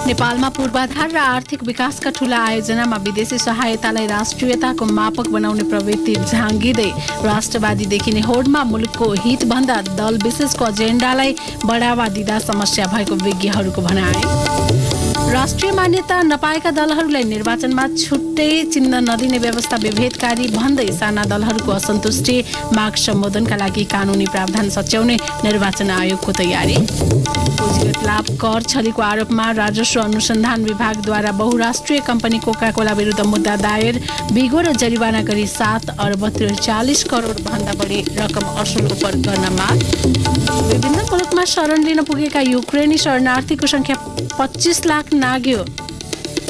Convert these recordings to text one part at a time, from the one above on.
नेपालमा पूर्वाधार र आर्थिक विकासका ठूला आयोजनामा विदेशी सहायतालाई राष्ट्रियताको मापक बनाउने प्रवृत्ति झाँगिँदै राष्ट्रवादी देखिने होडमा मुलुकको हितभन्दा दल विशेषको एजेन्डालाई बढावा दिँदा समस्या भएको विज्ञहरूको भनाइ। राष्ट्रिय मान्यता नपाएका दलहरूलाई निर्वाचनमा छुट्टै चिन्ह नदिने व्यवस्था विभेदकारी भन्दै साना दलहरूको असन्तुष्टि माग सम्बोधनका लागि कानूनी प्रावधान सच्याउने निर्वाचन आयोगको तयारी। पुँजीगत लाभ कर छलीको आरोपमा राजस्व अनुसन्धान विभागद्वारा बहुराष्ट्रिय कम्पनी कोकाकोला विरुद्ध मुद्दा दायर। बिगो र जरिवाना गरी 7 अर्ब 43 करोड भन्दा बढी रकम असुल उपर गर्न माग। विभिन्न मुलुकमा शरण लिन पुगेका युक्रेनी शरणार्थीको संख्या 25 लाख नाग्यो।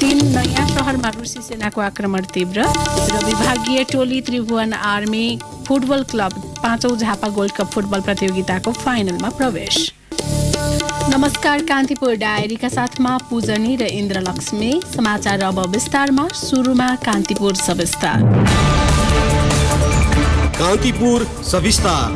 3 नयाँ शहरमा रुसी सेनाको आक्रमण तीव्र र विभागीय टोली त्रिभुवन आर्मी फुटबल क्लब 5औं झापा गोल्ड कप फुटबल प्रतियोगिताको फाइनलमा प्रवेश। नमस्कार, कान्तिपुर डायरीका साथमा पूजनी र इन्द्रलक्ष्मी। समाचार अब विस्तारमा। सुरुमा कान्तिपुर सविस्तार। कान्तिपुर सविस्तार।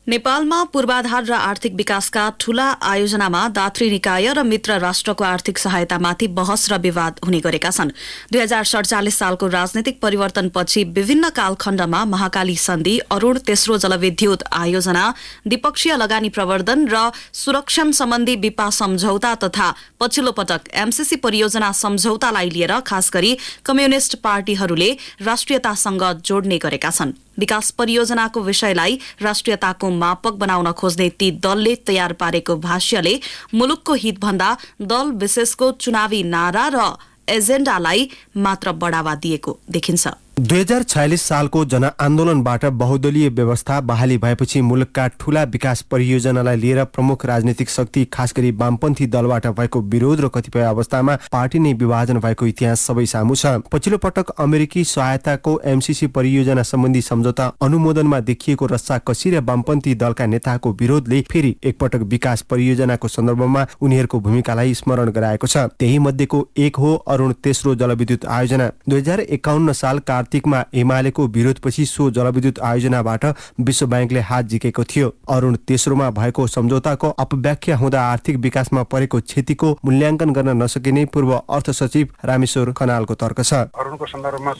नेपालमा पूर्वाधार र आर्थिक विकासका ठूला आयोजनामा दात्री निकाय र मित्र राष्ट्रको आर्थिक सहायतामाथि बहस र विवाद हुने गरेका छन्। 2047 सालको राजनीतिक परिवर्तनपछि विभिन्न कालखण्डमा महाकाली सन्धि, अरूण तेस्रो जलविद्युत आयोजना, द्विपक्षीय लगानी प्रवर्धन र सुरक्षण सम्बन्धी विपा सम्झौता तथा पछिल्लो पटक एमसीसी परियोजना सम्झौतालाई लिएर खास गरी कम्युनिष्ट पार्टीहरूले राष्ट्रियतासँग जोड्ने गरेका छन्। विकास परियोजनाको विषयलाई राष्ट्रियताको मापक बनाउन खोज्ने ती दलले तयार पारेको भाष्यले मुलुकको हितभन्दा दल विशेषको चुनावी नारा र एजेन्डालाई मात्र बढावा दिएको देखिन्छ। 2046 सालको जनआन्दोलनबाट बहुदलीय व्यवस्था बहाली भएपछि मुलुकका ठूला विकास परियोजनालाई लिएर प्रमुख राजनीतिक शक्ति खास गरी वामपन्थी दलबाट भएको विरोध र कतिपय अवस्थामा पार्टी नै विभाजन भएको इतिहास सबै सामु छ। पछिल्लो पटक अमेरिकी सहायताको एमसीसी परियोजना सम्बन्धी सम्झौता अनुमोदनमा देखिएको रस्साकसी र वामपन्थी दलका नेताको विरोधले फेरि एकपटक विकास परियोजनाको सन्दर्भमा उनीहरूको भूमिकालाई स्मरण गराएको छ। त्यही मध्येको एक हो अरूण तेस्रो जलविद्युत आयोजना। 2051 साल कार्तिकमा एमालेको विरोधपछि सो जलविद्युत आयोजनाबाट विश्व बैंकले हात झिकेको थियो। अरूण तेस्रोमा भएको सम्झौताको अपव्याख्या हुँदा आर्थिक विकासमा परेको क्षतिको मूल्याङ्कन गर्न नसकिने पूर्व अर्थ सचिव रामेश्वर खनालको तर्क छ। अरूणको सन्दर्भमा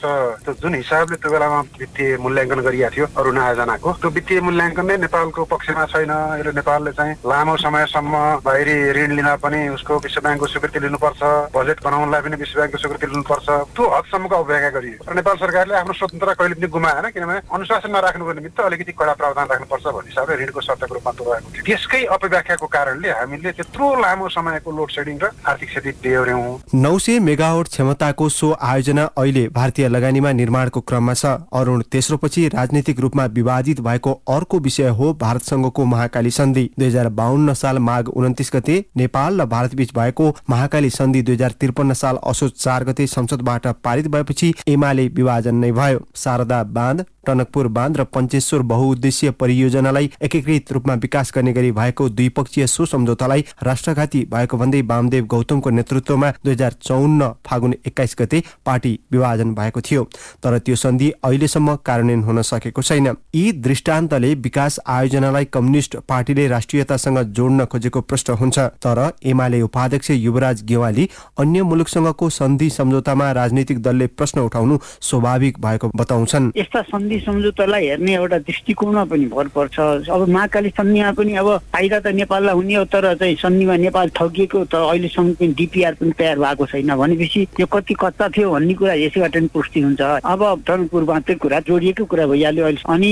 त जुन हिसाबले त्यो बेलामा वित्तीय मूल्याङ्कन गरिएको थियो अरूण आयोजनाको, त्यो वित्तीय मूल्याङ्कन नै नेपालको पक्षमा छैन। यसले नेपालले चाहिँ लामो समयसम्म बाहिरी ऋण लिन पनि उसको विश्व बैंकको स्वीकृति लिनुपर्छ, बजेट बनाउनलाई पनि विश्व बैंकको स्वीकृति लिनुपर्छ। त्यो हदसम्मको अपव्याख्या गरियो र नेपाल सरकारले आफ्नो स्वतन्त्रता कहिले पनि गुमाएन, किनभने अनुशासनमा राख्नुको निमित्त अलिकति कडा प्रावधान राख्नुपर्छ भन्ने हिसाबले ऋणको शर्तको रूपमा तोडेको थियो। त्यसकै अपव्याख्याको कारणले हामीले त्यत्रो लामो समयको लोड सेडिङ र आर्थिक क्षति बेहोर्यौं। 900 मेगावाट क्षमताको सो आयोजना अहिले भारतीय लगानीमा निर्माणको क्रममा छ। अरूण तेस्रोपछि राजनीतिक रूपमा विवादित भएको अर्को विषय हो भारतसँगको महाकाली सन्धि। 2052 साल माघ 29 गते नेपाल र भारतबीच भएको महाकाली सन्धि 2053 साल असोज 4 गते संसदबाट पारित भएपछि एमाले विभाजन नै भयो। शारदा बाँध, टनकपुर बाँध र पञ्चेश्वर बहुउद्देश्य परियोजनालाई एकीकृत रूपमा विकास गर्ने गरी भएको द्विपक्षीय सो सम्झौतालाई राष्ट्रघाती भएको भन्दै वामदेव गौतमको नेतृत्वमा 2054 फागुन 21 गते पार्टी विभाजन भएको थियो। तर त्यो सन्धि अहिलेसम्म कार्यान्वयन हुन सकेको छैन। यी दृष्टान्तले विकास आयोजनालाई कम्युनिष्ट पार्टीले राष्ट्रियतासँग जोड्न खोजेको प्रश्न हुन्छ। तर एमाले उपाध्यक्ष युवराज गेवाली अन्य मुलुकसँगको सन्धि सम्झौतामा राजनीतिक दलले प्रश्न उठाउनु स्वाभाविक भएको बताउँछन्। यस्ता सन्धि सम्झौतालाई हेर्ने एउटा दृष्टिकोणमा पनि भर पर्छ। अब महाकाली सन्धिमा पनि अब फाइदा त नेपाललाई हुने हो, तर चाहिँ सन्धिमा नेपाल ठगिएको त अहिलेसम्म पनि डिपिआर पनि तयार भएको छैन भनेपछि यो कति कच्चा थियो भन्ने कुरा यसैबाट पनि पुष्टि हुन्छ। अब टनकपुर बाँधको कुरा जोडिएको कुरा भइहाल्यो अहिले, अनि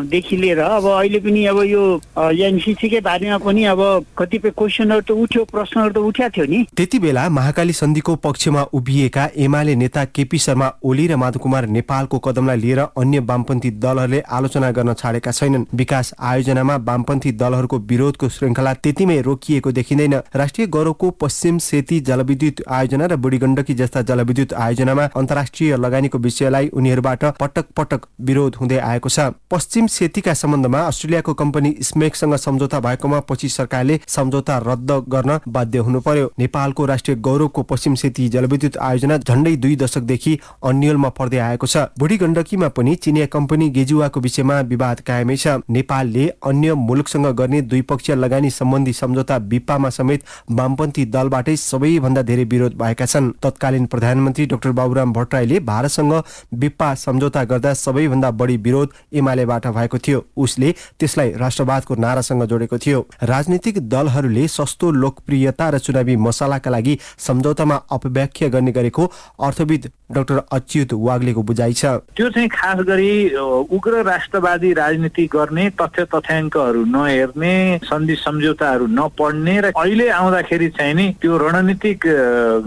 देखि लिएर अब अहिले पनि अब यो एनसीसीकै बारेमा पनि अब कतिपय क्वेसनहरू त उठ्यो, प्रश्नहरू त उठ्या थियो नि। त्यति बेला महाकाली सन्धिको पक्षमा उभिएका एमाले नेता केपी शर्मा ओली र माधव कुमार नेपालको कदमलाई लिएर अन्य वामपन्थी दलहरूले आलोचना गर्न छाडेका छैनन्। विकास आयोजनामा वामपन्थी दलहरूको विरोधको श्रृङ्खला त्यतिमै रोकिएको देखिँदैन। राष्ट्रिय गौरवको पश्चिम सेती जलविद्युत आयोजना र बुढी गण्डकी जस्ता जलविद्युत आयोजनामा अन्तर्राष्ट्रिय लगानीको विषयलाई उनीहरूबाट पटक पटक विरोध हुँदै आएको छ। पश्चिम सेतीका सम्बन्धमा अस्ट्रेलियाको कम्पनी स्मेकसँग सम्झौता भएकोमा पछि सरकारले सम्झौता रद्द गर्न बाध्य हुनु पर्यो। नेपालको राष्ट्रिय गौरवको पश्चिम सेती जलविद्युत आयोजना झण्डै 2 दशकदेखि अन्यलमा पर्दै आएको छ। बुढी गण्डकीमा पनि चिनिया कम्पनी गेजुवाको विषयमा विवाद कायमै छ। नेपालले अन्य मुलुकसँग गर्ने द्विपक्षीय लगानी सम्बन्धी सम्झौता बिप्पामा समेत वामपन्थी दलबाटै सबैभन्दा धेरै विरोध भएका छन्। तत्कालीन प्रधानमन्त्री डाक्टर बाबुराम भट्टराईले भारतसँग बिप्पा सम्झौता गर्दा सबैभन्दा बढी विरोध एमालेबाट भएको थियो। उसले त्यसलाई राष्ट्रवादको नारासँग जोडेको थियो। राजनीतिक दलहरूले सस्तो लोकप्रियता र चुनावी मसलाका लागि सम्झौतामा अपव्याख्या गर्ने गरेको अर्थविद डाक्टर अच्युत वाग्लेको बुझाइ छ। त्यो चाहिँ खास गरी उग्र राष्ट्रवादी राजनीति गर्ने, तथ्य तथ्याङ्कहरू नहेर्ने, सन्धि सम्झौताहरू नपढ्ने र अहिले आउँदाखेरि चाहिँ नि त्यो रणनीतिक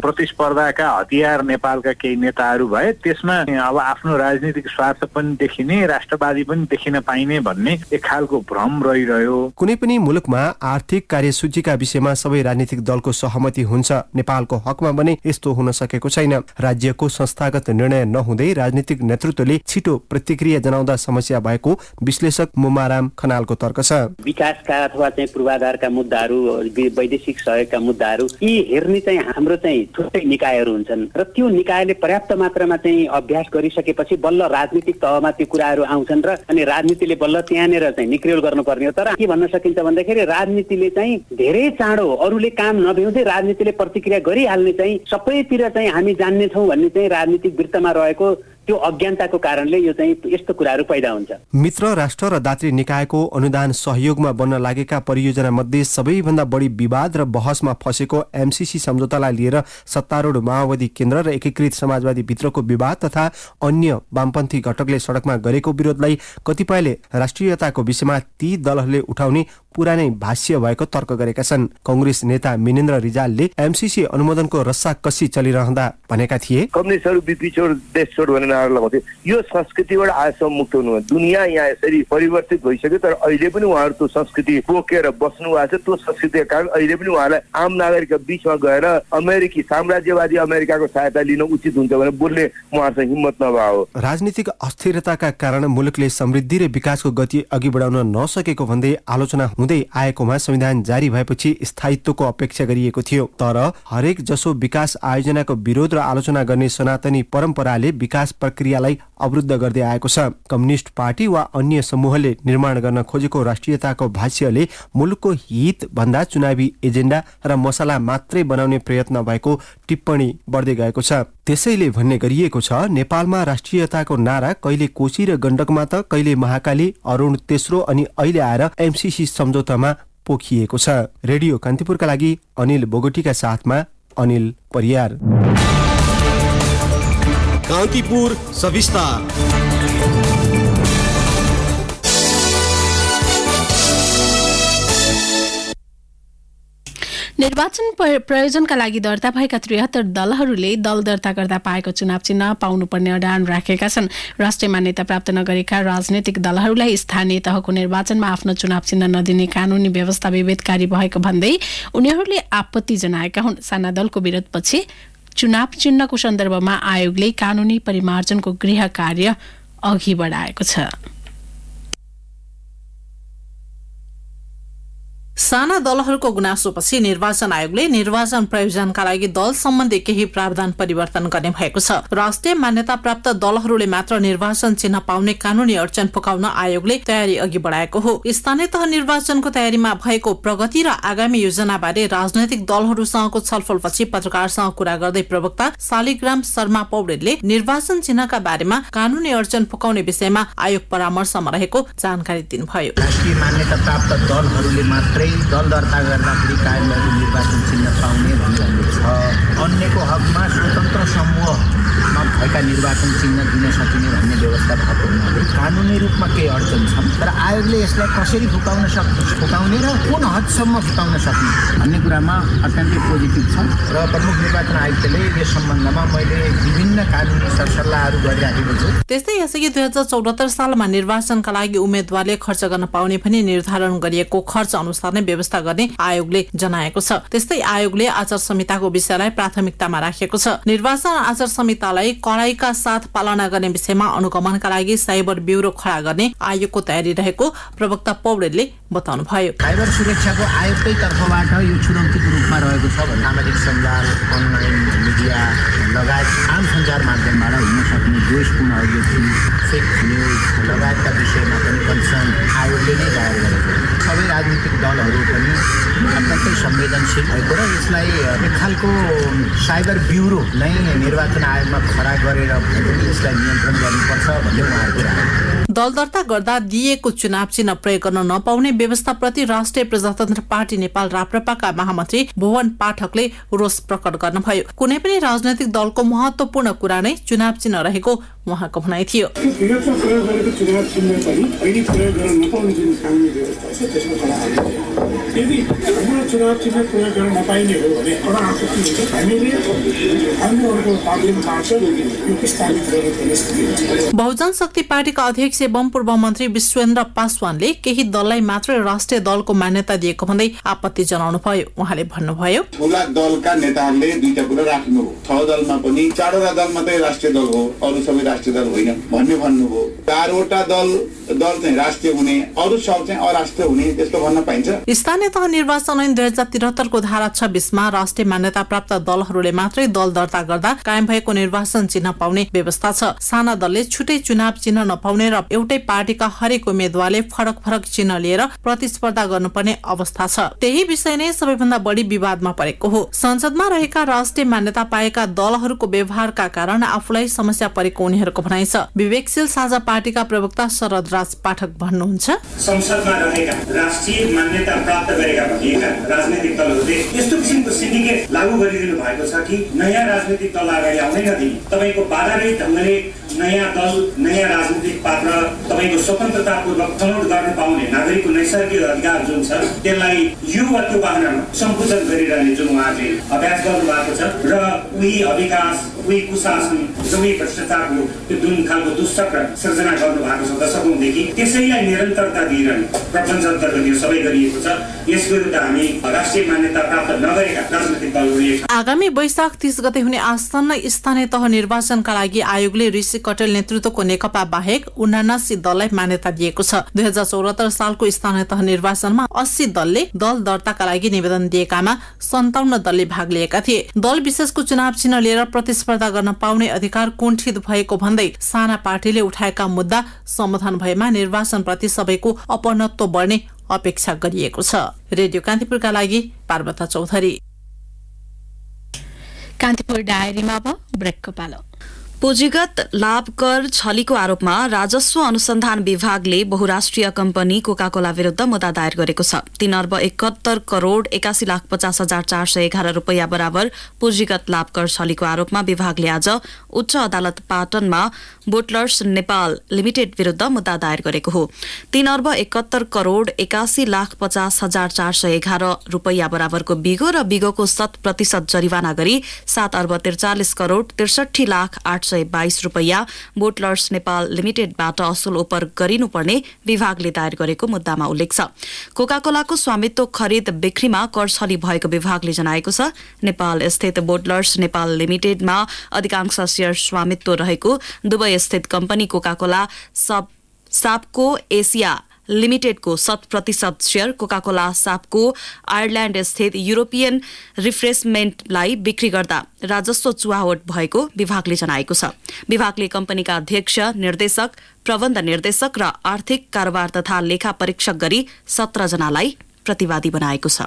प्रतिस्पर्धाका हतियार नेपालका केही नेताहरू भए त्यसमा अब आफ्नो राजनीतिक स्वार्थ पनि देखिने, राष्ट्रवादी पनि देखिन पाइने भन्ने एक खालको भ्रम रहिरह्यो। कुनै पनि मुलुकमा आर्थिक कार्यसूचीका विषयमा सबै राजनीतिक दलको सहमति हुन्छ। नेपालको हकमा भने यस्तो हुन सकेको छैन। राज्यको संस्थागत निर्णय नहुँदै राजनीतिक नेतृत्वले छिटो प्रतिक्रिया जनाउँदा समस्या भएको विश्लेषक मुमाराम खनालको तर्क छ। विकासका अथवा चाहिँ पूर्वाधारका मुद्दाहरू, वैदेशिक सहयोगका मुद्दाहरू यी हेर्ने चाहिँ हाम्रो चाहिँ थुप्रै निकायहरू हुन्छन् र त्यो निकायले पर्याप्त मात्रामा चाहिँ अभ्यास गरिसकेपछि बल्ल राजनीतिक तहमा त्यो कुराहरू आउँछन् र अनि राजनीतिले बल्ल त्यहाँनिर चाहिँ निक्रियोल गर्नुपर्ने हो। तर के भन्न सकिन्छ भन्दाखेरि राजनीतिले चाहिँ धेरै चाँडो अरूले काम नभ्याउँदै राजनीतिले प्रतिक्रिया गरिहाल्ने चाहिँ सबैतिर चाहिँ हामी जान्ने छौँ भन्ने चाहिँ राजनीतिक वृत्तमा रहेको त्यो अज्ञानताको कारणले यो चाहिँ यस्तो कुराहरू पैदा हुन्छ। मित्र राष्ट्र र दात्री निकायको अनुदान सहयोगमा बन्न लागेका परियोजना मध्ये सबैभन्दा बढी विवाद र बहसमा फसेको एमसीसी सम्झौतालाई लिएर सत्तारूढ माओवादी केन्द्र र एकीकृत समाजवादी भित्रको विवाद तथा अन्य वामपन्थी घटकले सडकमा गरेको विरोधलाई कतिपयले राष्ट्रियताको विषयमा ती दलहरूले उठाउने पुरानै भाष्य भएको तर्क गरेका छन्। कंग्रेस नेता मिनेन्द्र रिजालले एमसीसी अनुमोदनको रस्साकसी चलिरहँदा भनेका थिए, कम्युनिस्टहरू बिपी छोड देश छोड भन्ने नारा लगाउँथे। यो संस्कृतिबाट आजसम्म मुक्त हुनु, दुनियाँ यहाँ यसरी परिवर्तित भइसक्यो तर अहिले पनि उहाँहरू त्यो संस्कृति बोकेर बस्नु भएको छ। त्यो संस्कृतिका कारण अहिले पनि उहाँलाई आम नागरिकका बीचमा गएर अमेरिकी साम्राज्यवादी अमेरिकाको सहायता लिन उचित हुन्छ भनेर बोल्ने उहाँहरूसँग हिम्मत नभएको। राजनीतिक अस्थिरताका कारण मुलुकले समृद्धि र विकासको गति अघि बढाउन नसकेको भन्दै आलोचना हुँदै आएकोमा संविधान जारी भएपछि स्थायित्वको अपेक्षा गरिएको थियो। तर हरेक जसो विकास आयोजनाको विरोध र आलोचना गर्ने सनातनी परम्पराले विकास प्रक्रियालाई अवरुद्ध गर्दै आएको छ। कम्युनिस्ट पार्टी वा अन्य समूहले निर्माण गर्न खोजेको राष्ट्रियताको भाष्यले मुलुकको हित भन्दा चुनावी एजेन्डा र मसला मात्रै बनाउने प्रयत्न भएको टिप्पणी बढ्दै गएको छ। त्यसैले भन्ने गरिएको छ, नेपालमा राष्ट्रियताको नारा कहिले कोशी र गण्डकमा त कहिले महाकाली, अरुण तेस्रो अनि अहिले आएर एमसीसी सम्झौतामा पोखिएको छ। रेडियो कान्तिपुरका लागि अनिल बोगटीका साथमा अनिल परियार। कान्तिपुर सविस्तार। निर्वाचन प्रयोजनका लागि दर्ता भएका 73 दलहरूले दल दर्ता गर्दा पाएको चुनाव चिन्ह पाउनुपर्ने अडान राखेका छन्। राष्ट्रिय मान्यता प्राप्त नगरेका राजनैतिक दलहरूलाई स्थानीय तहको निर्वाचनमा आफ्नो चुनाव चिन्ह नदिने कानूनी व्यवस्था विभेदकारी भएको भन्दै उनीहरूले आपत्ति जनाएका हुन्। साना दलको विरोधपछि चुनाव चिन्हको सन्दर्भमा आयोगले कानूनी परिमार्जनको गृह कार्य अघि बढाएको छ। साना दलहरूको गुनासोपछि निर्वाचन आयोगले निर्वाचन प्रयोजनका लागि दल सम्बन्धी केही प्रावधान परिवर्तन गर्ने भएको छ। राष्ट्रिय मान्यता प्राप्त दलहरूले मात्र निर्वाचन चिन्ह पाउने कानूनी अडचन पुकाउन आयोगले तयारी अघि बढाएको हो। स्थानीय तह निर्वाचनको तयारीमा भएको प्रगति र आगामी योजनाबारे राजनैतिक दलहरूसँगको छलफलपछि पत्रकारसँग कुरा गर्दै प्रवक्ता शालिग्राम शर्मा पौडेलले निर्वाचन चिन्हका बारेमा कानूनी अडचन पुकाउने विषयमा आयोग परामर्शमा रहेको जानकारी दिनुभयो। राष्ट्रिय मान्यता प्राप्त दलहरूले मात्रै दल दर्ता गर्दाखेरि कायम भएको निर्वाचन चिन्ह पाउने भन्ने छ। अन्यको हकमा स्वतन्त्र समूहमा भएका निर्वाचन चिन्ह दिन सकिने भन्ने व्यवस्था भएको हुनाले कानुनी रूपमा केही अडचन छन्। तर आयोगले यसलाई कसरी फुकाउने र कुन हदसम्म फुकाउन सक्ने भन्ने कुरामा अत्यन्तै पोजिटिभ छ र प्रमुख निर्वाचन आयुक्तले यस सम्बन्धमा मैले विभिन्न कानुनी सरसल्लाहहरू गरिराखेको छु। त्यस्तै यसअघि 2074 सालमा निर्वाचनका लागि उम्मेदवारले खर्च गर्न पाउने पनि निर्धारण गरिएको खर्च अनुसार नै व्यवस्था गर्ने आयोगले जनाएको छ। त्यस्तै आयोगले आचार संहिताको विषयलाई प्राथमिकतामा राखेको छ। निर्वाचन आचार संहितालाई कडाइका साथ पालना गर्ने विषयमा अनुगमनका लागि साइबर ब्युरो खडा गर्ने आयोगको तयारी रहेको प्रवक्ता पौडेलले बताउनुभयो। साइबर सुरक्षाको आयोगकै तर्फबाट यो चुनौतीको रूपमा रहेको छ भने सामाजिक सञ्जाल, अनलाइन मिडिया लगायत आम सञ्चार माध्यमबाट हुन सक्ने द्वेषपूर्ण अभिव्यक्ति, फेक न्युज लगायतका विषयमा पनि कन्सर्न आयोगले नै जाहेर गरेको हो। सबै राजनीतिक दलहरू पनि अत्यन्तै संवेदनशील भएको र यसलाई एक खालको साइबर ब्युरो नै निर्वाचन आयोगमा खडा गरेर यसलाई नियन्त्रण गर्नुपर्छ भन्ने उहाँहरूको राय। दल दर्ता गर्दा दिएको चुनाव चिन्ह प्रयोग गर्न नपाउने व्यवस्थाप्रति राष्ट्रिय प्रजातन्त्र पार्टी नेपाल राप्रपाका महामन्त्री भुवन पाठकले रोष प्रकट गर्नुभयो। कुनै पनि राजनैतिक दलको महत्वपूर्ण कुरा नै चुनाव चिन्ह रहेको उहाँको भनाइ थियो। यदि हाम्रो चुनाव चिन्ह प्रयोग गर्न नपाइने हो भने एउटा आपत्ति हुन्छ। हामीले अन्यहरूको पार्लियामेन्टबाट यो स्थापित गर्नुपर्ने। बहुजन शक्ति पार्टीका अध्यक्ष एवं पूर्व मन्त्री विश्वेन्द्र पासवानले केही दललाई मात्र राष्ट्रिय दलको मान्यता दिएको भन्दै आपत्ति जनाउनु भयो। उहाँले भन्नुभयो, ठूला दलका नेताहरूले दुईटा कुरा राख्नु हो। 6 दलमा पनि 4वटा दल मात्रै राष्ट्रिय दल हो, अरू सबै राष्ट्रिय दल होइन भन्ने भन्नुभयो। 4वटा दल चाहिँ राष्ट्रिय हुने, अरू सब चाहिँ अराष्ट्रिय हुने, त्यस्तो भन्न पाइन्छ। स्थानीय तह निर्वाचन ऐन 2073 को धारा 26 मा राष्ट्रिय मान्यता प्राप्त दलहरूले मात्रै दल दर्ता गर्दा कायम भएको निर्वाचन चिन्ह पाउने व्यवस्था छ। साना दलले छुट्टै चुनाव चिन्ह नपाउने र एउटै पार्टीका हरेक उम्मेद्वारले फरक फरक चिन्ह लिएर प्रतिस्पर्धा गर्नुपर्ने अवस्था छ। त्यही विषय नै सबैभन्दा बढी विवादमा परेको हो। संसदमा रहेका राष्ट्रिय मान्यता पाएका दलहरूको व्यवहारका कारण आफूलाई समस्या परेको उनीहरूको भनाइ छ। विवेकशील साझा पार्टीका प्रवक्ता शरद राज पाठक भन्नुहुन्छ, संसदमा रहेका राष्ट्रिय मान्यता प्राप्त गरेका भएका राजनीतिक दलहरूले यस्तो किसिमको सिन्डिकेट लागू गरिदिनु भएको छ कि नयाँ राजनीतिक दल अगाडि आउनै नदिने, तपाईँको बाधारहित ढङ्गले नयाँ दल, नयाँ राजनीतिक पात्र, तपाईँको स्वतन्त्रतापूर्वक छनौट गर्न पाउने नागरिकको नैसर्गिक अधिकार जुन छ त्यसलाई यो वा त्यो बाहनामा सम्कुचन गरिरहने जुन उहाँले अभ्यास गर्नु भएको छ र उही अविकास, उही कुशासन, उही भ्रष्टाचारको त्यो जुन खालको दुष्चक्र सृजना गर्नु भएको छ दशकौंदेखि, त्यसैलाई निरन्तरता दिइरहने प्रपञ्च अन्तर्गत यो सबै गरिएको छ। यस विरुद्ध हामी राष्ट्रिय मान्यता प्राप्त नगरेका राजनीतिक दलहरूले आगामी वैशाख 30 गते हुने आसन्न स्थानीय तह निर्वाचनका लागि आयोगले ऋषि कटेल नेतृत्वको नेकपा बाहेक 79 दललाई मान्यता दिएको छ। 2074 सालको स्थानीय तह निर्वाचनमा 80 दलले दल दर्ताका लागि निवेदन दिएकामा 57 दलले भाग लिएका थिए। दल विशेषको चुनाव चिन्ह लिएर प्रतिस्पर्धा गर्न पाउने अधिकार कुण्ठित भएको भन्दै साना पार्टीले उठाएका मुद्दा समाधान भएमा निर्वाचनप्रति सबैको अपनत्व बढ्ने अपेक्षा गरिएको छ। रेडियो कान्तिपुरका लागि पार्वता चौधरी। कान्तिपुर डायरीमा अब ब्रेकको पालो। पुँजीगत लाभ कर छलीको आरोपमा राजस्व अनुसन्धान विभागले बहुराष्ट्रिय कम्पनी कोकाकोला विरूद्ध मुद्दा दायर गरेको छ। 3 अर्ब 71 करोड़ 81,50,411 रुपैयाँ बराबर पुँजीगत लाभ कर छलीको आरोपमा विभागले आज उच्च अदालत पाटनमा बोटलर्स नेपाल लिमिटेड विरूद्ध मुद्दा दायर गरेको हो। 3 अर्ब 71 करोड़ 81,50,411 रुपैयाँ बराबरको बिगो र बिगोको 100% जरिवाना गरी 7 अर्ब 43 करोड़ 63,822 रुपैयाँ बोटलर्स नेपाल लिमिटेडबाट असुल ओपर गरिनुपर्ने विभागले दायर गरेको मुद्दामा उल्लेख छ। कोकाकोलाको स्वामित्व खरिद बिक्रीमा कर छली भएको विभागले जनाएको छ। नेपाल स्थित बोटलर्स नेपाल लिमिटेडमा अधिकांश शेयर स्वामित्व रहेको दुबई स्थित कम्पनी कोकाकोला सापको एसिया लिमिटेडको 100% शेयर कोकाकोला सापको आयरल्याण्ड स्थित युरोपियन रिफ्रेशमेन्टलाई बिक्री गर्दा राजस्व चुहावट भएको विभागले जनाएको छ। विभागले कम्पनीका अध्यक्ष, निर्देशक, प्रबन्ध निर्देशक र आर्थिक कारोबार तथा लेखा परीक्षक गरी 17 जनालाई प्रतिवादी बनाएको छ।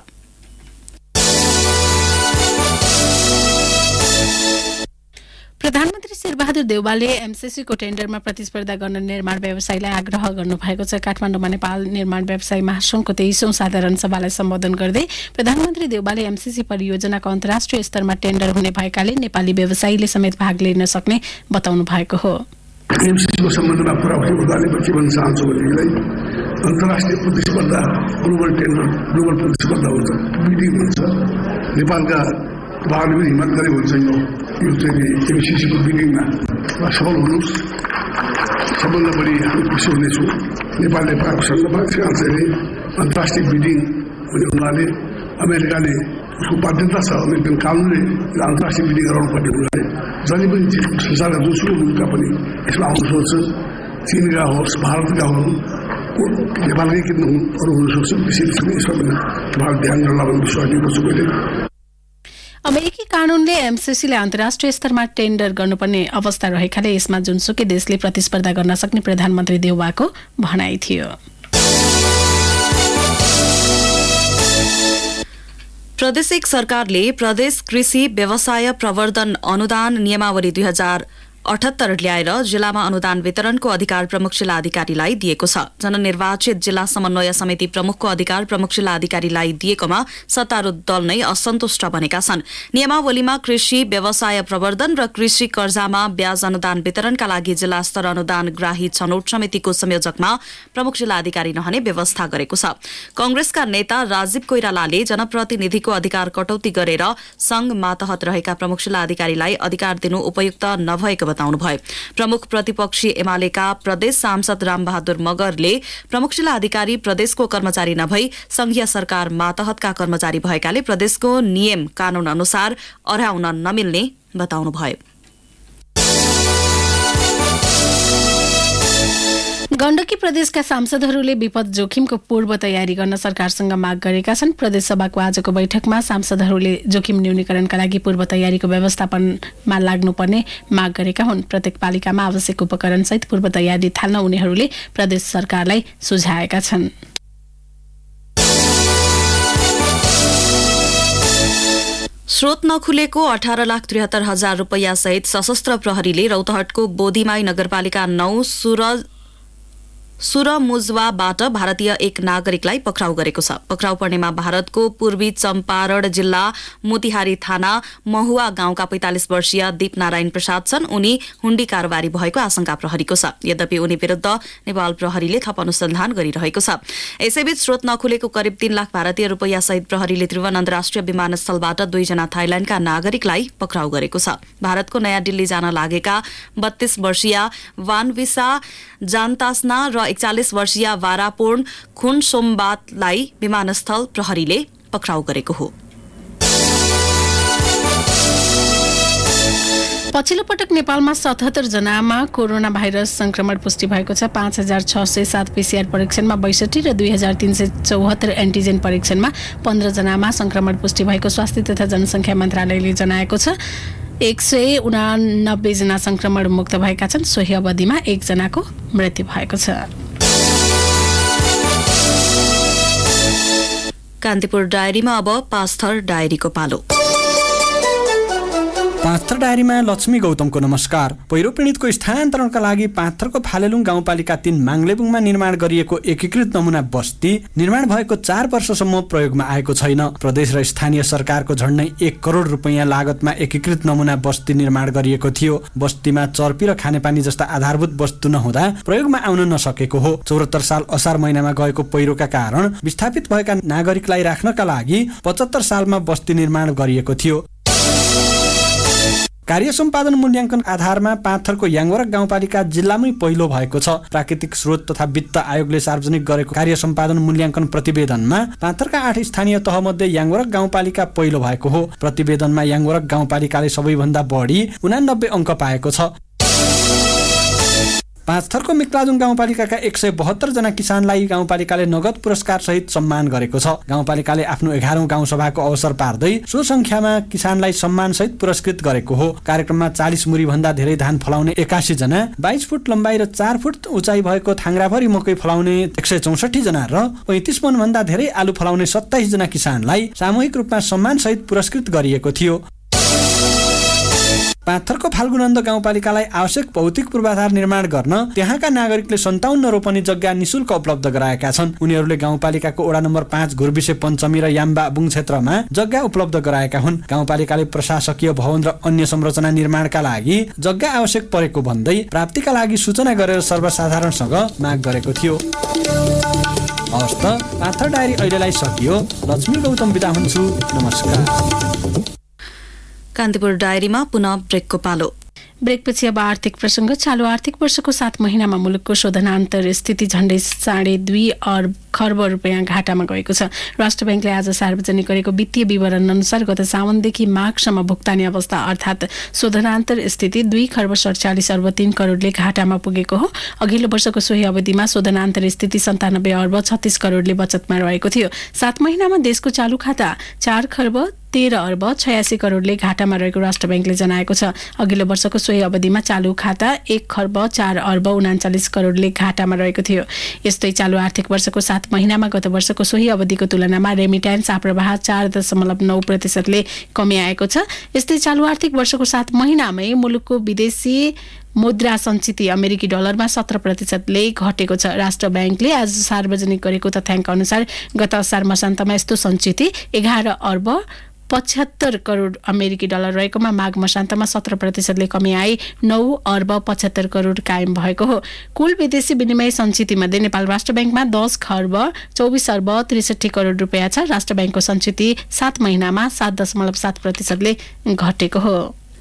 प्रधानमन्त्री शेरबहादुर देउवाले एमसीसीको टेन्डरमा प्रतिस्पर्धा गर्न निर्माण व्यवसायलाई आग्रह गर्नुभएको छ। काठमाडौँमा नेपाल निर्माण व्यवसायी महासंघको 23औं साधारण सभालाई सम्बोधन गर्दै प्रधानमन्त्री देउवाले एमसीसी परियोजनाको अन्तर्राष्ट्रिय स्तरमा टेन्डर हुने भएकाले नेपाली व्यवसायीले समेत भाग लिन सक्ने बताउनु भएको हो। एमसीसीको सम्बन्धमा कुरा उठ्दा के भन्न चाहन्छु भनेदेखिलाई अन्तर्राष्ट्रिय प्रतिस्पर्धा, ग्लोबल टेन्डर, ग्लोबल प्रतिस्पर्धा हुन्छ, बिडिङ हुन्छ। नेपालका उहाँले पनि हिम्मत गरे हुन्छ यो चाहिँ एमसीसीको बिडिङमा सफल हुनुहोस्। सबभन्दा बढी हामी खुसी हुनेछौँ नेपालले पाएको सन्दर्भमा चाहिँ अन्तर्राष्ट्रिय बिडिङ हुने हुनाले अमेरिकाले उसको बाध्यता छ अमेरिकन कानुनले अन्तर्राष्ट्रिय विधि गराउनुपर्ने हुनाले जहिले पनि संसारका जोसुकै मुलुकका पनि यसमा आउन सक्छ। चीनका होस्, भारतका हुन्, नेपालकै किन अरू हुन सक्छ। त्यसैले यसमा पनि तपाईँहरू ध्यान गर्ला भन्ने विश्वास दिनुपर्छ। मैले अमेरिकी कानूनले एमसीसीले अन्तर्राष्ट्रिय स्तरमा टेन्डर गर्नुपर्ने अवस्था रहेकाले यसमा जुनसुकै देशले प्रतिस्पर्धा गर्न सक्ने प्रधानमन्त्री देउवाको भनाइ थियो। प्रदेश एक सरकारले प्रदेश कृषि व्यवसाय प्रवर्धन अनुदान नियमावली 2078 ल्याएर जिल्लामा अनुदान वितरणको अधिकार प्रमुख जिल्ला अधिकारीलाई दिएको छ। जननिर्वाचित जिल्ला समन्वय समिति प्रमुखको अधिकार प्रमुख जिल्ला अधिकारीलाई दिएकोमा सत्तारूढ दल नै असन्तुष्ट बनेका छन्। नियमावलीमा कृषि व्यवसाय प्रवर्धन र कृषि कर्जामा ब्याज अनुदान वितरणका लागि जिल्ला स्तर अनुदान ग्राही छनौट समितिको संयोजकमा प्रमुख जिल्ला अधिकारी रहने व्यवस्था गरेको छ। कांग्रेसका नेता राजीव कोइरालाले जनप्रतिनिधिको अधिकार कटौती गरेर संघ मातहत रहेका प्रमुख जिल्ला अधिकारीलाई अधिकार दिनु उपयुक्त नभएको बताउनुभयो। प्रमुख प्रतिपक्षी एमालेका प्रदेश सांसद रामबहादुर मगरले प्रमुख जिल्ला अधिकारी प्रदेशको कर्मचारी नभई संघीय सरकार मातहतका कर्मचारी भएकाले प्रदेशको नियम कानून अनुसार अह्राउन नमिल्ने बताउनुभयो। गण्डकी प्रदेशका सांसदहरूले विपद जोखिमको पूर्व तयारी गर्न सरकारसँग माग गरेका छन्। प्रदेशसभाको आजको बैठकमा सांसदहरूले जोखिम न्यूनीकरणका लागि पूर्व तयारीको व्यवस्थापनमा लाग्नुपर्ने माग गरेका हुन्। प्रत्येक पालिकामा आवश्यक उपकरणसहित पूर्व तयारी थाल्न उनीहरूले प्रदेश सरकारलाई सुझाएका छन्। स्रोत नखुलेको 18,73,000 रुपैयाँ सहित सशस्त्र प्रहरीले रौतहटको बोधिमाई नगरपालिका 9 सुरमुजवाबाट भारतीय एक नागरिकलाई पक्राउ गरेको छ। पक्राउ पर्नेमा भारतको पूर्वी चम्पारण जिल्ला मोतिहारी थाना महुवा गाउँका 45 वर्षीय दीपनारायण प्रसाद छन्। उनी हुण्डी कारोबारी भएको आशंका प्रहरीको छ। यद्यपि उनी विरुद्ध नेपाल प्रहरीले थप अनुसन्धान गरिरहेको छ। यसैबीच स्रोत नखुलेको करिब 3 लाख भारतीय रुपैयाँ सहित प्रहरीले त्रिभुवन अन्तर्राष्ट्रिय विमानस्थलबाट 2 जना थाइल्याण्डका नागरिकलाई पक्राउ गरेको छ। भारतको नयाँ दिल्ली जान लागेका 32 वर्षीय वानविसा जानतासना र 41 वर्षीय वारापूर्ण खुनसोमबातलाई विमानस्थल प्रहरीले पक्राउ गरेको हो। पछिल्लो पटक नेपालमा 77 जनामा कोरोना भाइरस संक्रमण पुष्टि भएको छ। 5,607 पीसीआर परीक्षणमा 62 र 2,374 एन्टिजेन परीक्षणमा 15 जनामा संक्रमण पुष्टि भएको स्वास्थ्य तथा जनसंख्या मन्त्रालयले जनाएको छ। 189 जना संक्रमण मुक्त भएका छन्। सोही अवधिमा 1 जनाको मृत्यु भएको छ। कान्तिपुर डायरीमा अब पाँचथर डायरीको पालो। पाँचथर डायरीमा लक्ष्मी गौतमको नमस्कार। पहिरो पीडितको स्थानान्तरणका लागि पाँचथरको फालेलुङ गाउँपालिका 3 माङलेबुङमा निर्माण गरिएको एकीकृत नमुना बस्ती निर्माण भएको 4 वर्षसम्म प्रयोगमा आएको छैन। प्रदेश र स्थानीय सरकारको झण्डै 1 करोड रुपैयाँ लागतमा एकीकृत नमुना बस्ती निर्माण गरिएको थियो। बस्तीमा चर्पी र खानेपानी जस्ता आधारभूत वस्तु नहुँदा प्रयोगमा आउन नसकेको हो। 74 साल असार महिनामा गएको पहिरोका कारण विस्थापित भएका नागरिकलाई राख्नका लागि 75 सालमा बस्ती निर्माण गरिएको थियो। कार्य सम्पादन मूल्याङ्कन आधारमा पाँचथरको याङवरक गाउँपालिका जिल्लामै पहिलो भएको छ। प्राकृतिक स्रोत तथा वित्त आयोगले सार्वजनिक गरेको कार्य सम्पादन मूल्याङ्कन प्रतिवेदनमा पाँचथरका 8 स्थानीय तहमध्ये याङवरक गाउँपालिका पहिलो भएको हो। प्रतिवेदनमा याङवरक गाउँपालिकाले सबैभन्दा बढी 89 अङ्क पाएको छ। पाँचथरको मिक्लाजुङ गाउँपालिकाका 172 जना किसानलाई गाउँपालिकाले नगद पुरस्कार सहित सम्मान गरेको छ। गाउँपालिकाले आफ्नो 11औं गाउँसभाको अवसर पार्दै सो संख्यामा किसानलाई सम्मान सहित पुरस्कृत गरेको हो। कार्यक्रममा 40 मुरी भन्दा धेरै धान फलाउने 81 जना, 22 फुट लम्बाइ र 4 फुट उचाइ भएको थाङ्ग्राभरि मकै फलाउने 164 जना र 35 मन भन्दा धेरै आलु फलाउने 27 जना किसानलाई सामूहिक रूपमा सम्मान सहित पुरस्कृत गरिएको थियो। पाँचथरको फाल्गुनन्द गाउँपालिकालाई आवश्यक भौतिक पूर्वाधार निर्माण गर्न त्यहाँका नागरिकले 57 रोपनी जग्गा निशुल्क उपलब्ध गराएका छन्। उनीहरूले गाउँपालिकाको वडा नम्बर 5 घुर्बिसे पञ्चमी र याम्बा बुङ क्षेत्रमा जग्गा उपलब्ध गराएका हुन्। गाउँपालिकाले प्रशासकीय भवन र अन्य संरचना निर्माणका लागि जग्गा आवश्यक परेको भन्दै प्राप्तिका लागि सूचना गरेर सर्वसाधारणसँग माग गरेको थियो। हवस् त, पाँचथर डायरी अहिलेलाई सकियो। लक्ष्मी गौतम बिदा हुन्छु। नमस्कार। कान्तिपुर डायरीमा पुनः ब्रेकको पालो। ब्रेकपछि अब आर्थिक प्रसङ्ग। चालू आर्थिक वर्षको 7 महिनामा मुलुकको शोधनान्तर स्थिति झण्डै 2.5 खर्ब रुपियाँ घाटामा गएको छ। राष्ट्र ब्याङ्कले आज सार्वजनिक गरेको वित्तीय विवरण अनुसार गत साउनदेखि माघसम्म भुक्तानी अवस्था अर्थात् शोधनान्तर स्थिति 2 खर्ब 47 अर्ब 3 करोडले घाटामा पुगेको हो। अघिल्लो वर्षको सोही अवधिमा शोधनान्तर स्थिति 97 अर्ब 36 करोडले बचतमा रहेको थियो। 7 महिनामा देशको चालू खाता 4 खर्ब 13 अर्ब 86 करोडले घाटामा रहेको राष्ट्र ब्याङ्कले जनाएको छ। अघिल्लो वर्षको सोही अवधिमा चालू खाता 1 खर्ब 4 अर्ब 39 करोडले घाटामा रहेको थियो। यस्तै चालू आर्थिक वर्षको 7 महिनामा गत वर्षको सोही अवधिको तुलनामा रेमिट्यान्स आप्रवाह 4.9%ले कमी आएको छ। यस्तै चालू आर्थिक वर्षको 7 महिनामै मुलुकको विदेशी मुद्रा सञ्चित अमेरिकी डलरमा 17%ले घटेको छ। राष्ट्र ब्याङ्कले आज सार्वजनिक गरेको तथ्याङ्क अनुसार गत असार मसान्तमा यस्तो सञ्चित 11 अर्ब 75 करोड अमेरिकी डलर रहेकोमा माघ मसान्तमा 17%ले कमी आई 9 अर्ब 75 करोड कायम भएको हो। कुल विदेशी विनिमय सञ्चितमध्ये नेपाल राष्ट्र ब्याङ्कमा 10 खर्ब 24 अर्ब 63 करोड रुपियाँ छ। राष्ट्र ब्याङ्कको सञ्चित 7 महिनामा 7.7%ले घटेको हो।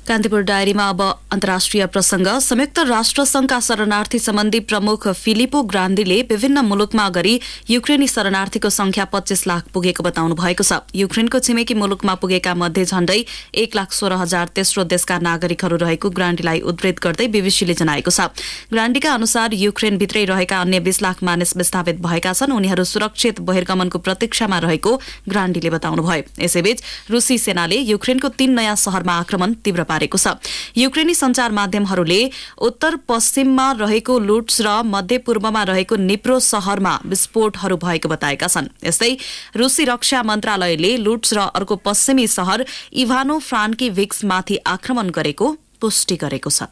कान्तिपुर डायरीमा अब अन्तर्राष्ट्रिय प्रसङ्ग। संयुक्त राष्ट्र संघका शरणार्थी सम्बन्धी प्रमुख फिलिपो ग्रान्डीले विभिन्न मुलुकमा गरी युक्रेनी शरणार्थीको संख्या 25 लाख पुगेको बताउनु भएको छ। युक्रेनको छिमेकी मुलुकमा पुगेका मध्ये झण्डै 1,16,000 तेस्रो देशका नागरिकहरू रहेको ग्रान्डीलाई उद्धृत गर्दै बीबीसीले जनाएको छ। ग्रान्डीका अनुसार युक्रेनभित्रै रहेका अन्य 20 लाख मानिस विस्थापित भएका छन्। उनीहरू सुरक्षित बहिर्गमनको प्रतीक्षामा रहेको ग्रान्डीले बताउनुभयो। यसैबीच रुसी सेनाले युक्रेनको 3 नयाँ शहरमा आक्रमण तीव्र पारेको छ। युक्रेनी सञ्चार माध्यमहरूले उत्तर पश्चिममा रहेको लुट्स र मध्यपूर्वमा रहेको निप्रो शहरमा विस्फोटहरू भएको बताएका छन्। यस्तै रुसी रक्षा मन्त्रालयले लुट्स र अर्को पश्चिमी शहर इभानो फ्रान्किभिक्समाथि आक्रमण गरेको पुष्टि गरेको छ।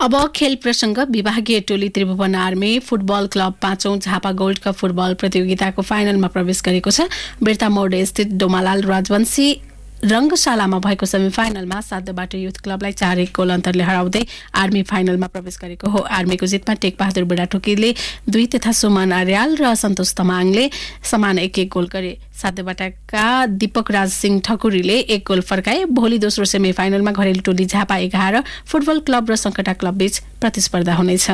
अब खेल प्रसङ्ग। विभागीय टोली त्रिभुवन आर्मी फुटबल क्लब 5औं झापा गोल्ड कप फुटबल प्रतियोगिताको फाइनलमा प्रवेश गरेको छ। बिर्ता मोड स्थित डोमालाल राजवंशी रंगशालामा भएको सेमिफाइनलमा साधबाट युथ क्लबलाई 4-1 गोल अन्तरले हराउँदै आर्मी फाइनलमा प्रवेश गरेको हो। आर्मीको जितमा टेकबहादुर बुढाटोकीले 2 तथा सुमन अर्याल र सन्तोष तमाङले समान 1-1 गोल गरे। साधबाटाका दीपक राज सिंह ठकुरीले 1 गोल फर्काए। भोलि दोस्रो सेमिफाइनलमा घरेलु टोली झापा 11 फुटबल क्लब र सङ्कटा क्लब बीच प्रतिस्पर्धा हुनेछ।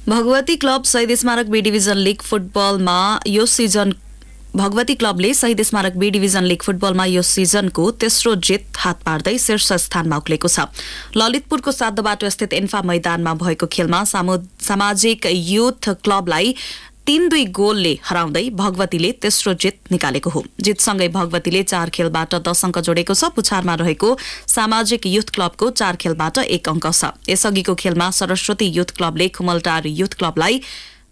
भगवती क्लब शहीद स्मारक बी डिभिजन लीग फुटबलमा यो सिजन भगवती क्लबले शहीद स्मारक बी डिभिजन लीग फुटबलमा यो सिजनको तेस्रो जित हात पार्दै शीर्ष स्थानमा उक्लेको छ। ललितपुरको साधबाटो स्थित इन्फा मैदानमा भएको खेलमा सामाजिक युथ क्लबलाई 3-2 गोलले हराउँदै भगवतीले तेस्रो जित निकालेको हो। जितसँगै भगवतीले 4 खेलबाट 10 अङ्क जोडेको छ। पुछारमा रहेको सामाजिक युथ क्लबको 4 खेलबाट 1 अङ्क छ। यसअघिको खेलमा सरस्वती युथ क्लबले खुमलटार युथ क्लबलाई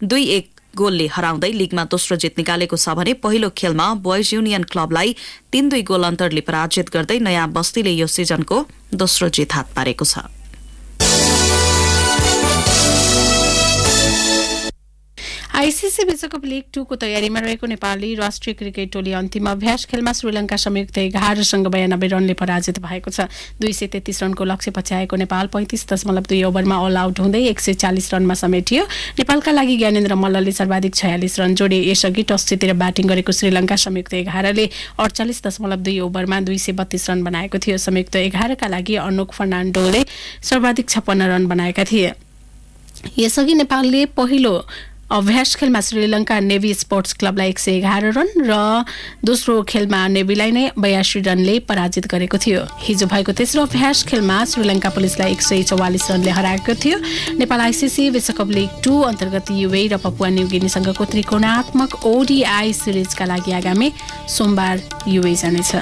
2-1 गोलले हराउँदै लीगमा दोस्रो जित निकालेको छ भने पहिलो खेलमा बोइज युनियन क्लबलाई 3-2 गोल अन्तरले पराजित गर्दै नयाँ बस्तीले यो सिजनको दोस्रो जित हात पारेको छ। आईसीसी विश्वकप लीग 2 को तयारीमा रहेको नेपाली राष्ट्रिय क्रिकेट टोली अन्तिम अभ्यास खेलमा श्रीलङ्का संयुक्त 11 सँग 92 रनले पराजित भएको छ। 233 रनको लक्ष्य पछ्याएको नेपाल 35.2 ओभरमा अल आउट हुँदै 140 रनमा समेटियो। नेपालका लागि ज्ञानेन्द्र मल्लले सर्वाधिक 46 रन जोडे। यसअघि टस जितेर ब्याटिङ गरेको श्रीलङ्का संयुक्त 11ले 48.2 ओभरमा 232 रन बनाएको थियो। संयुक्त 11 का लागि अनुक फर्नान्डोले सर्वाधिक 56 रन बनाएका थिए। यसअघि नेपालले पहिलो अभ्यास खेलमा श्रीलङ्का नेभी स्पोर्ट्स क्लबलाई 111 रन र दोस्रो खेलमा नेभीलाई नै 82 रनले पराजित गरेको थियो। हिजो भएको तेस्रो अभ्यास खेलमा श्रीलङ्का पुलिसलाई 144 रनले हराएको थियो। नेपाल आईसीसी विश्वकप लीग 2 अन्तर्गत युए र पपुवा न्युगिनीसँगको त्रिकोणात्मक ओडीआई सिरिजका लागि आगामी सोमबार युए जानेछ।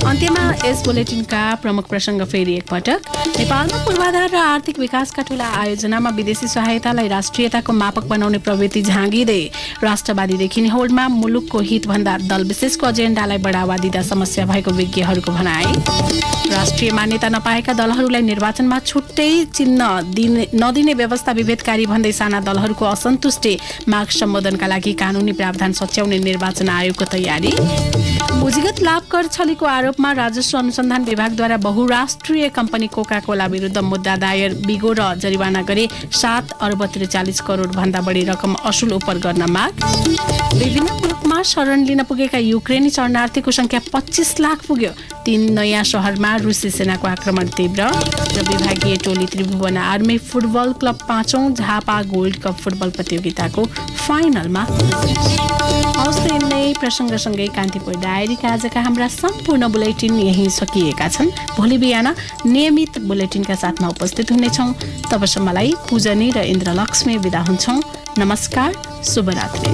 अन्त्यमा यस बुलेटिनका प्रमुख प्रसङ्ग फेरि एकपटक। नेपालमा पूर्वाधार र आर्थिक विकासका ठूला आयोजनामा विदेशी सहायतालाई राष्ट्रियताको मापक बनाउने प्रवृत्ति झाँगिँदै राष्ट्रवादी देखिने होडमा मुलुकको हितभन्दा दल विशेषको एजेन्डालाई बढावा दिँदा समस्या भएको विज्ञहरूको भनाई। राष्ट्रिय मान्यता नपाएका दलहरूलाई निर्वाचनमा छुट्टै चिन्ह नदिने व्यवस्था विभेदकारी भन्दै साना दलहरूको असन्तुष्टि। माग सम्बोधनका लागि कानूनी प्रावधान सच्याउने निर्वाचन आयोगको तयारी। पुँजीगत लाभ कर छलेको आरोपमा राजस्व परराष्ट्र अनुसन्धान विभागद्वारा बहुराष्ट्रिय कम्पनी कोका कोला विरुद्ध मुद्दा दायर, बिगो र जरिवाना गरी 7 अर्ब 43 करोड भन्दा बढी रकम असुल उपर गर्न माग। विभिन्न मुलुकमा शरण लिन पुगेका युक्रेनी शरणार्थीको संख्या 25 लाख पुग्यो। 3 नयाँ शहरमा रुसी सेनाको आक्रमण तीव्र र विभागीय टोली त्रिभुवन आर्मी फुटबल क्लब 5औं झापा गोल्ड कप फुटबल प्रतियोगिताको फाइनलमा। हौस् नै प्रसङ्गसँगै कान्तिपुर डायरीका आजका हाम्रा सम्पूर्ण बुलेटिन यही सकिएका छन्। भोलि बिहान नियमित बुलेटिनका साथमा उपस्थित हुनेछौँ। तबसम्मलाई पूजनी र इन्द्रलक्ष्मी बिदा हुन्छौँ। नमस्कार, शुभरात्रि।